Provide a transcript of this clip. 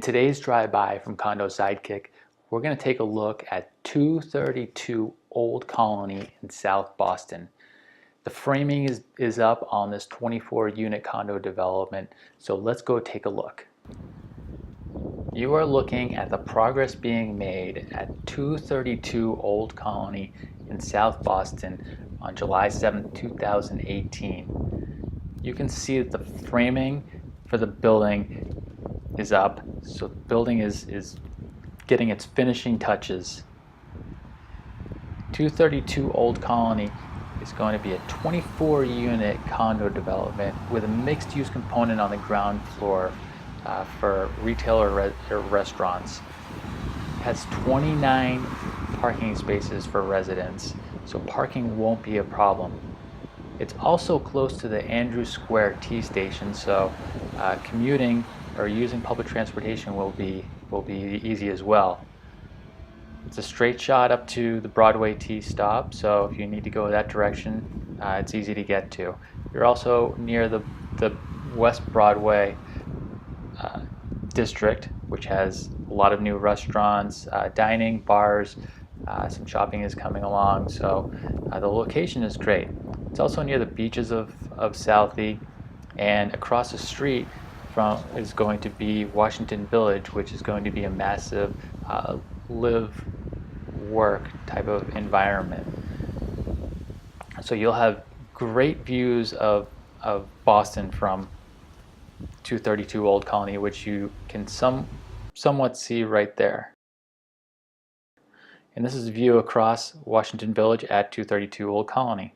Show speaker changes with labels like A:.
A: today's drive-by from Condo Sidekick, we're going to take a look at 232 Old Colony in South Boston. The framing is up on this 24-unit condo development, so let's go take a look. You are looking at the progress being made at 232 Old Colony in South Boston on July 7, 2018. You can see that the framing for the building is up, so the building is getting its finishing touches. 232 Old Colony is going to be a 24-unit condo development with a mixed-use component on the ground floor for retail or restaurants. It has 29 parking spaces for residents, so parking won't be a problem. It's also close to the Andrews Square T station, so commuting or using public transportation will be easy as well. It's a straight shot up to the Broadway T stop, so if you need to go that direction, it's easy to get to. You're also near the West Broadway district, which has a lot of new restaurants, dining, bars, some shopping is coming along, so the location is great. It's also near the beaches of Southie, and across the street is going to be Washington Village, which is going to be a massive live-work type of environment. So you'll have great views of Boston from 232 Old Colony, which you can somewhat see right there. And this is a view across Washington Village at 232 Old Colony.